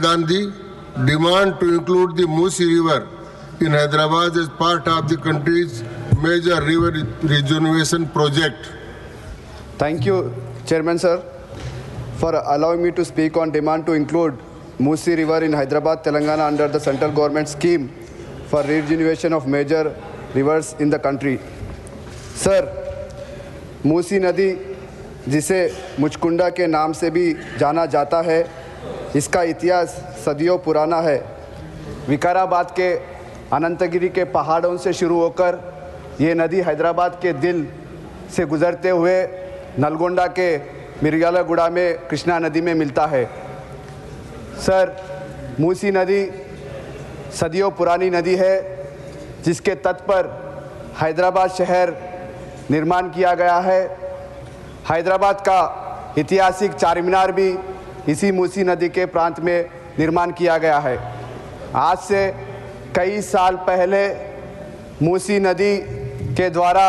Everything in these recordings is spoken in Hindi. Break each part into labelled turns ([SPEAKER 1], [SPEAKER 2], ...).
[SPEAKER 1] Gandhi demand to include the Musi River in Hyderabad as part of the country's major river rejuvenation project.
[SPEAKER 2] Thank you, Chairman Sir, for allowing me to speak on demand to include Musi River in Hyderabad, Telangana under the central government scheme for rejuvenation of major rivers in the country. Sir, Musi नदी जिसे मुचकुंडा के नाम से भी जाना जाता है, इसका इतिहास सदियों पुराना है। विकाराबाद के अनंतगिरी के पहाड़ों से शुरू होकर ये नदी हैदराबाद के दिल से गुजरते हुए नलगोंडा के मिर्यालगुड़ा में कृष्णा नदी में मिलता है। सर, मूसी नदी सदियों पुरानी नदी है जिसके तट पर हैदराबाद शहर निर्माण किया गया है। हैदराबाद का ऐतिहासिक चार मीनार भी इसी मूसी नदी के प्रांत में निर्माण किया गया है। आज से कई साल पहले मूसी नदी के द्वारा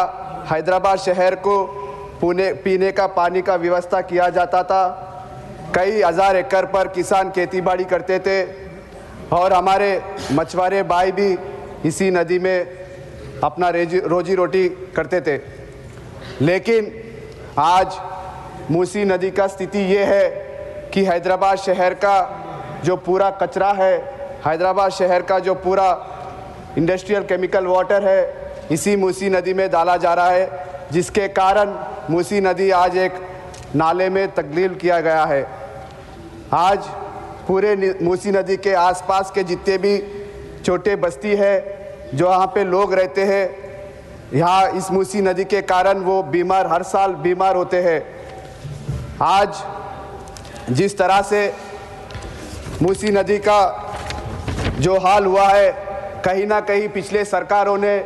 [SPEAKER 2] हैदराबाद शहर को पीने का पानी का व्यवस्था किया जाता था। कई हज़ार एकड़ पर किसान खेतीबाड़ी करते थे और हमारे मछुआरे भाई भी इसी नदी में अपना रोजी रोटी करते थे। लेकिन आज मूसी नदी का स्थिति ये है कि हैदराबाद शहर का जो पूरा कचरा है, हैदराबाद शहर का जो पूरा इंडस्ट्रियल केमिकल वाटर है, इसी मूसी नदी में डाला जा रहा है, जिसके कारण मूसी नदी आज एक नाले में तब्दील किया गया है। आज पूरे मूसी नदी के आसपास के जितने भी छोटे बस्ती है जो यहाँ पे लोग रहते हैं, यहाँ इस मूसी नदी के कारण वो हर साल बीमार होते हैं। आज जिस तरह से मूसी नदी का जो हाल हुआ है, कहीं ना कहीं पिछले सरकारों ने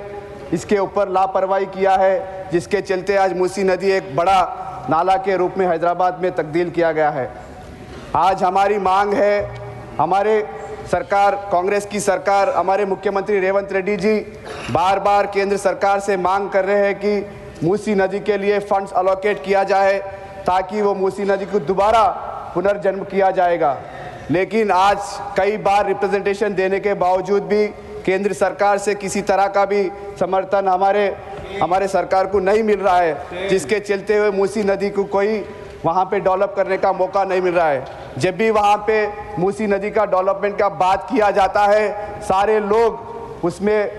[SPEAKER 2] इसके ऊपर लापरवाही किया है, जिसके चलते आज मूसी नदी एक बड़ा नाला के रूप में हैदराबाद में तब्दील किया गया है। आज हमारी मांग है, हमारे सरकार, कांग्रेस की सरकार, हमारे मुख्यमंत्री रेवंत रेड्डी जी बार बार केंद्र सरकार से मांग कर रहे हैं कि मूसी नदी के लिए फंड्स अलोकेट किया जाए ताकि वो मूसी नदी को दोबारा पुनर्जन्म किया जाएगा। लेकिन आज कई बार रिप्रेजेंटेशन देने के बावजूद भी केंद्र सरकार से किसी तरह का भी समर्थन हमारे सरकार को नहीं मिल रहा है, जिसके चलते हुए मूसी नदी को कोई वहाँ पे डेवलप करने का मौका नहीं मिल रहा है। जब भी वहाँ पे मूसी नदी का डेवलपमेंट का बात किया जाता है, सारे लोग उसमें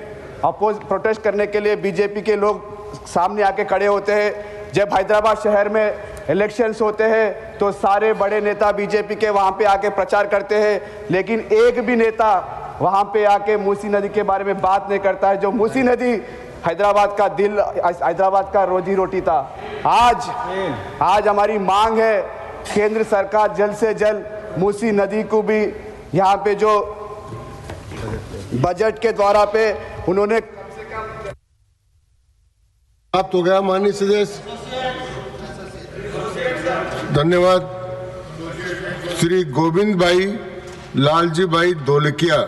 [SPEAKER 2] प्रोटेस्ट करने के लिए बीजेपी के लोग सामने आके खड़े होते हैं। जब हैदराबाद शहर में इलेक्शंस होते हैं तो सारे बड़े नेता बीजेपी के वहाँ पे आके प्रचार करते हैं, लेकिन एक भी नेता वहाँ पे आके मूसी नदी के बारे में बात नहीं करता है। जो मूसी नदी हैदराबाद का दिल, हैदराबाद का रोजी रोटी था। आज हमारी मांग है केंद्र सरकार जल्द से जल्द मूसी नदी को भी यहाँ पे जो बजट के द्वारा पे उन्होंने
[SPEAKER 1] समाप्त हो गया। माननीय सदस्य, धन्यवाद। श्री गोविंद भाई लालजी भाई Dholakia,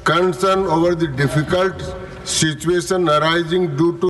[SPEAKER 1] concern over the difficult situation arising due to